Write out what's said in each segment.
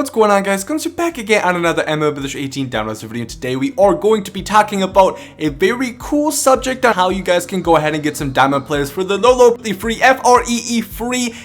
What's going on, guys? Gomes, you're back again on another MLB The Show 18 downloads video. Today we are going to be talking about a very cool subject on how you guys can go ahead and get some diamond players for the low free FREE free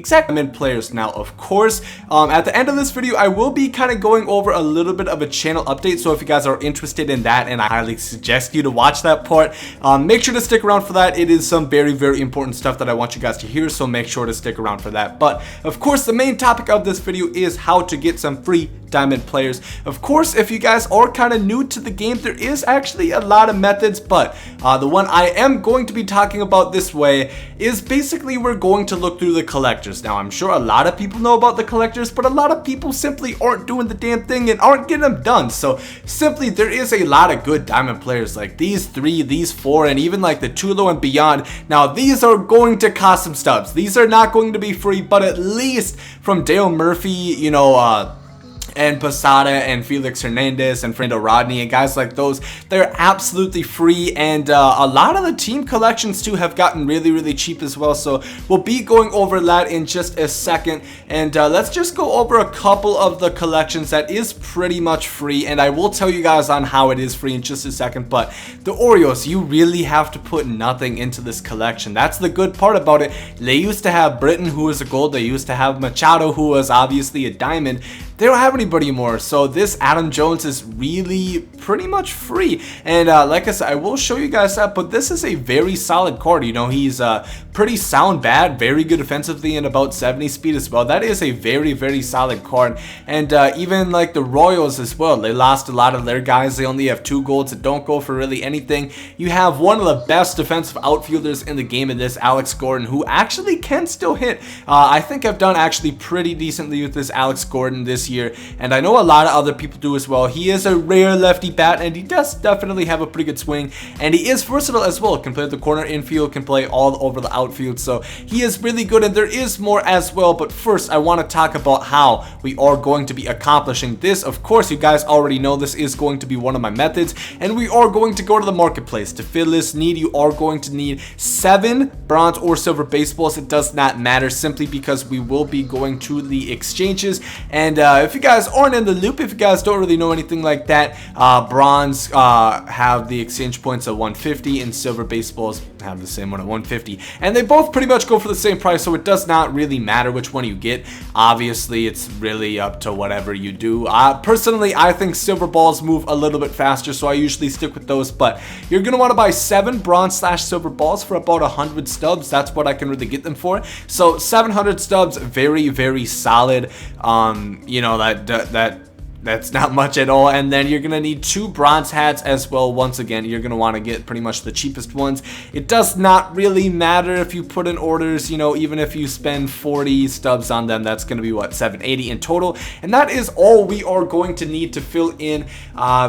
diamond players. Now, of course, at the end of this video I will be kind of going over a little bit of a channel update, so if you guys are interested in that, and I highly suggest you to watch that part, make sure to stick around for that. It is some very important stuff that I want you guys to hear, so make sure to stick around for that. But of course, the main topic of this video is how to get some free diamond players. Of course, if you guys are kind of new to the game, there is actually a lot of methods, but the one I am going to be talking about this way is basically we're going to look through the collectors. Now, I'm sure a lot of people know about the collectors, but a lot of people simply aren't doing the damn thing and aren't getting them done. So simply, there is a lot of good diamond players like these 3, these 4, and even like the Tulo and beyond. Now, these are going to cost some stubs. These are not going to be free, but at least from Dale Murphy, you know, and Posada and Felix Hernandez and Fernando Rodney and guys like those, they're absolutely free, and a lot of the team collections too have gotten really cheap as well. So we'll be going over that in just a second, and let's just go over a couple of the collections that is pretty much free, and I will tell you guys on how it is free in just a second. But the Orioles, you really have to put nothing into this collection. That's the good part about it. They used to have Britton, who was a gold. They used to have Machado, who was obviously a diamond. They don't have anybody more, so this Adam Jones is really pretty much free. And like I said, I will show you guys that, but this is a very solid card. You know, he's pretty sound bat, very good defensively, and about 70 speed as well. That is a very solid card. And even like the Royals as well, they lost a lot of their guys. They only have 2 golds that don't go for really anything. You have one of the best defensive outfielders in the game in this, Alex Gordon, who actually can still hit. I think I've done actually pretty decently with this Alex Gordon this year, and I know a lot of other people do as well. He is a rare lefty bat, and he does definitely have a pretty good swing, and he is versatile as well. Can play the corner infield, can play all over the outfield, so he is really good, and there is more as well. But first, I want to talk about how we are going to be accomplishing this. Of course, you guys already know this is going to be one of my methods, and we are going to go to the marketplace. To fill this need, you are going to need 7 bronze or silver baseballs. It does not matter, simply because we will be going to the exchanges. And if you guys aren't in the loop, if you guys don't really know anything like that, bronze have the exchange points at 150, and silver baseballs have the same one at 150, and they both pretty much go for the same price, so it does not really matter which one you get. Obviously, it's really up to whatever you do. Personally, I think silver balls move a little bit faster, so I usually stick with those. But you're gonna want to buy 7 bronze/silver balls for about 100 stubs. That's what I can really get them for. So 700 stubs, very solid. You know, that's not much at all. And then you're gonna need 2 bronze hats as well. Once again, you're gonna want to get pretty much the cheapest ones. It does not really matter if you put in orders, you know, even if you spend 40 stubs on them, that's gonna be what, 780 in total. And that is all we are going to need to fill in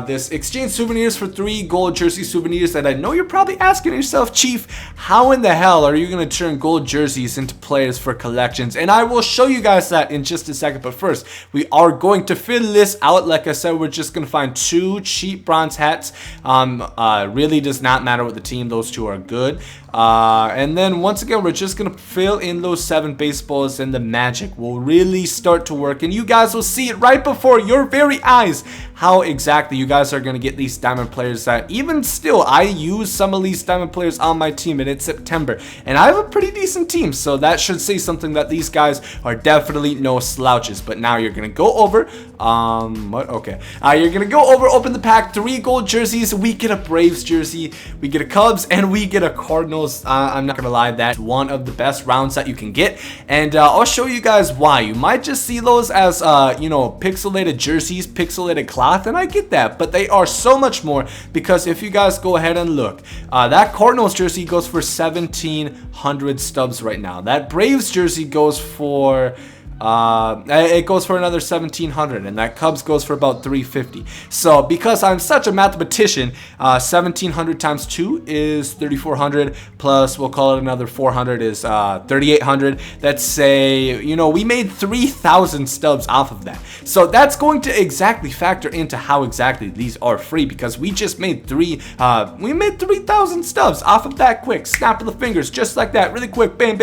this exchange souvenirs for 3 gold jersey souvenirs. And I know you're probably asking yourself, Chief, how in the hell are you gonna turn gold jerseys into players for collections? And I will show you guys that in just a second. But first, we are going to fill this out. Like I said, we're just gonna find 2 cheap bronze hats. Really does not matter what the team, those 2 are good. And then once again, we're just gonna fill in those 7 baseballs, and the magic will really start to work, and you guys will see it right before your very eyes how exactly you guys are gonna get these diamond players. That even still, I use some of these diamond players on my team, and it's September, and I have a pretty decent team, so that should say something that these guys are definitely no slouches. But now you're gonna go over you're gonna go over, open the pack, 3 gold jerseys. We get a Braves jersey, we get a Cubs, and we get a Cardinals. I'm not gonna lie, that's one of the best rounds that you can get, and I'll show you guys why. You might just see those as you know, pixelated jerseys, pixelated cloth, and I get that, but they are so much more, because if you guys go ahead and look, that Cardinals jersey goes for 1,700 stubs right now. That Braves jersey goes for it goes for another 1,700, and that Cubs goes for about 350. So because I'm such a mathematician, 1,700 times 2 is 3,400, plus we'll call it another 400 is 3,800. Let's say, you know, we made 3,000 stubs off of that. So that's going to exactly factor into how exactly these are free, because we just made 3,000 stubs off of that quick snap of the fingers, just like that, really quick, bam.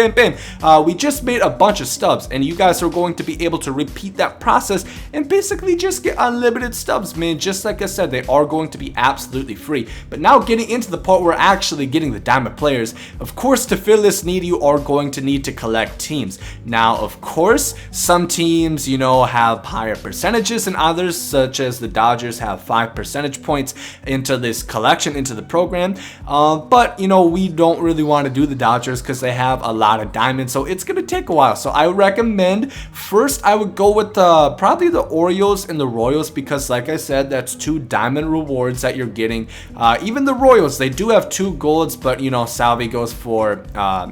We just made a bunch of stubs, and you guys are are going to be able to repeat that process and basically just get unlimited stubs, man. Just like I said, they are going to be absolutely free. But now getting into the part where we're actually getting the diamond players, of course, to fill this need, you are going to need to collect teams. Now, of course, some teams, you know, have higher percentages than others, such as the Dodgers have 5 percentage points into this collection, into the program. But, you know, we don't really want to do the Dodgers because they have a lot of diamonds, so it's going to take a while. So I would recommend, first, I would go with probably the Orioles and the Royals, because like I said, that's 2 diamond rewards that you're getting. Even the Royals, they do have 2 golds, but, you know, Salvi goes for,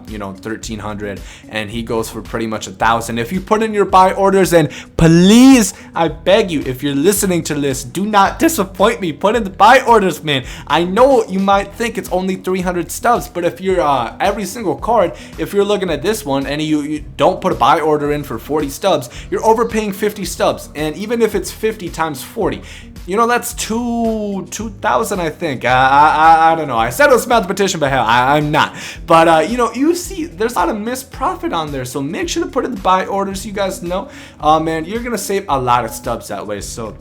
you know, 1,300, and he goes for pretty much 1,000. If you put in your buy orders, and please, I beg you, if you're listening to this, do not disappoint me. Put in the buy orders, man. I know you might think it's only 300 stubs, but if you're every single card, if you're looking at this one and you don't put a buy order in for 40 stubs, you're overpaying 50 stubs. And even if it's 50 times 40, you know, that's 2,000, I think. I don't know. I said it was mathematician, but hell, I'm not. But, you know, you see, there's a lot of missed profit on there. So make sure to put in the buy orders. You guys know, man, you're going to save a lot of stubs that way. So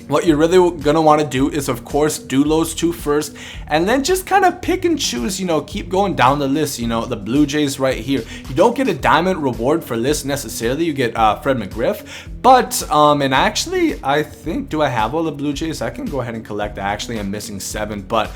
what you're really going to want to do is, of course, do those 2 first, and then just kind of pick and choose, you know, keep going down the list. You know, the Blue Jays right here, you don't get a diamond reward for this necessarily. You get Fred McGriff, but, and actually, I think, do I have all the Blue Jays? I can go ahead and collect. Actually, I'm missing 7, but,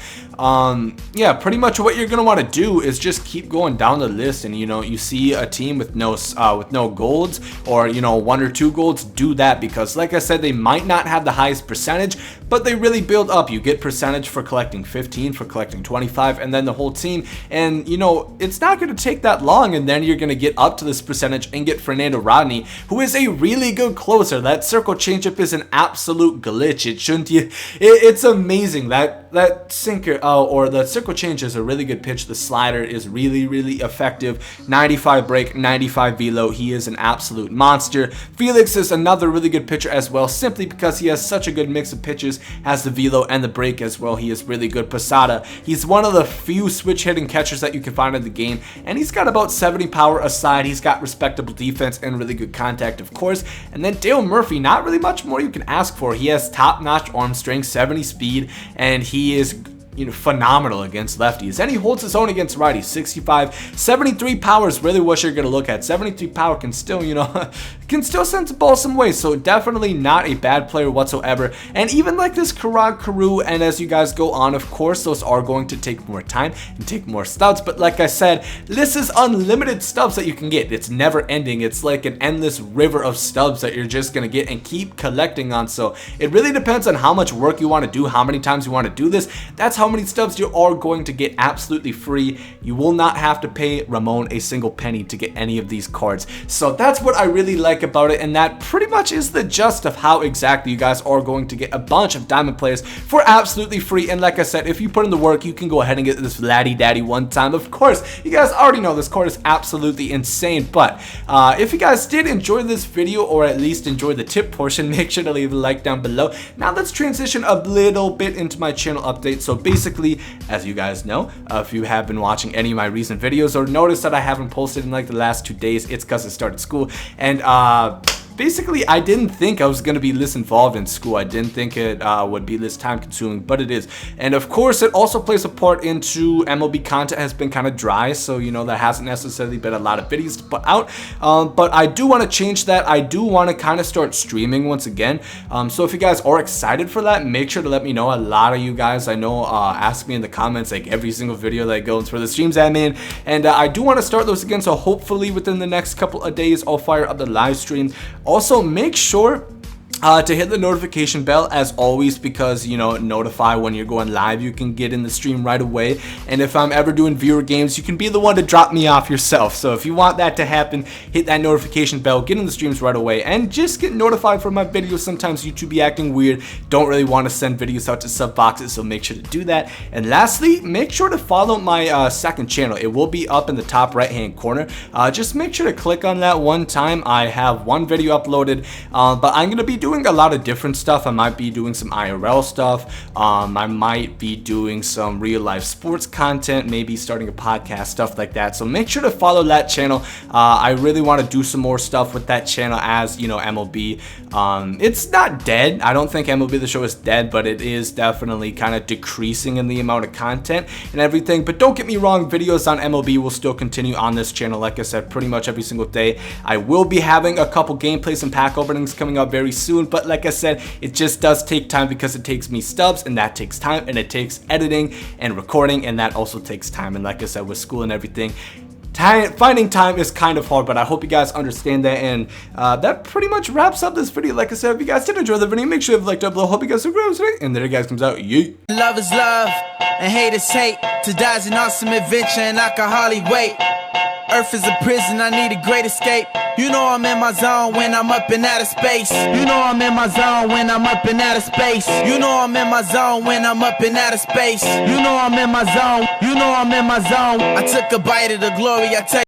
yeah, pretty much what you're going to want to do is just keep going down the list, and, you know, you see a team with no golds, or, you know, 1 or 2 golds, do that, because, like I said, they might not have the highest percentage, but they really build up. You get percentage for collecting 15, for collecting 25, and then the whole team. And, you know, it's not going to take that long, and then you're going to get up to this percentage and get Fernando Rodney, who is a really good closer. That circle changeup is an absolute glitch. It shouldn't. It's amazing. That sinker or the circle change is a really good pitch. The slider is really, really effective. 95 break, 95 velo. He is an absolute monster. Felix is another really good pitcher as well, simply because he has such a good mix of pitches, has the velo and the break as well. He is really good. Posada, he's one of the few switch hitting catchers that you can find in the game, and he's got about 70 power aside. He's got respectable defense and really good contact, of course. And then Dale Murphy, not really much more you can ask for. He has top-notch arm strength, 70 speed, and he is, you know, phenomenal against lefties, and he holds his own against righties. 65, 73 power is really what you're gonna look at. 73 power can still, you know, can still send the ball some ways, so definitely not a bad player whatsoever. And even like this Karag Karu, and as you guys go on, of course, those are going to take more time and take more stubs, but like I said, this is unlimited stubs that you can get. It's never ending. It's like an endless river of stubs that you're just gonna get and keep collecting on. So it really depends on how much work you want to do, how many times you want to do this. That's how many stubs you are going to get absolutely free. You will not have to pay Ramon a single penny to get any of these cards. So that's what I really like about it, and that pretty much is the gist of how exactly you guys are going to get a bunch of diamond players for absolutely free. And like I said, if you put in the work, you can go ahead and get this Laddie Daddy one time. Of course, you guys already know this card is absolutely insane, but if you guys did enjoy this video, or at least enjoy the tip portion, make sure to leave a like down below. Now let's transition a little bit into my channel update. So basically, as you guys know, if you have been watching any of my recent videos or noticed that I haven't posted in like the last 2 days, it's because I started school. And basically, I didn't think I was going to be this involved in school. I didn't think it would be this time consuming, but it is. And of course, it also plays a part into MLB content has been kind of dry, so you know, there hasn't necessarily been a lot of videos to put out. But I do want to change that. I do want to kind of start streaming once again. So if you guys are excited for that, make sure to let me know. A lot of you guys, I know, ask me in the comments like every single video that goes for the streams I'm in, and I do want to start those again. So hopefully within the next couple of days, I'll fire up the live stream. Also, make sure to hit the notification bell as always, because you know, notify when you're going live. You can get in the stream right away, and if I'm ever doing viewer games, you can be the one to drop me off yourself. So if you want that to happen, hit that notification bell, get in the streams right away, and just get notified for my videos. Sometimes YouTube be acting weird, don't really want to send videos out to sub boxes, so make sure to do that. And lastly, make sure to follow my second channel. It will be up in the top right hand corner. Just make sure to click on that one time. I have one video uploaded, but I'm gonna be doing doing a lot of different stuff. I might be doing some IRL stuff. I might be doing some real life sports content, maybe starting a podcast, stuff like that. So make sure to follow that channel. I really want to do some more stuff with that channel, as you know, MLB. It's not dead. I don't think MLB The Show is dead, but it is definitely kind of decreasing in the amount of content and everything. But don't get me wrong, videos on MLB will still continue on this channel. Like I said, pretty much every single day. I will be having a couple gameplays and pack openings coming up very soon, but like I said, it just does take time because it takes me stubs, and that takes time, and it takes editing and recording, and that also takes time. And like I said, with school and everything, finding time is kind of hard, but I hope you guys understand that. And that pretty much wraps up this video. Like I said, if you guys did enjoy the video, make sure you like down below. Hope you guys subscribe today, and there you guys comes out. Yeet. Love is love, and hate is hate. To die is an awesome adventure, and I can hardly wait. Earth is a prison, I need a great escape. You know I'm in my zone when I'm up in outer space. You know I'm in my zone when I'm up in outer space. You know I'm in my zone when I'm up in outer space. You know I'm in my zone. You know I'm in my zone. I took a bite of the glory, I tell you.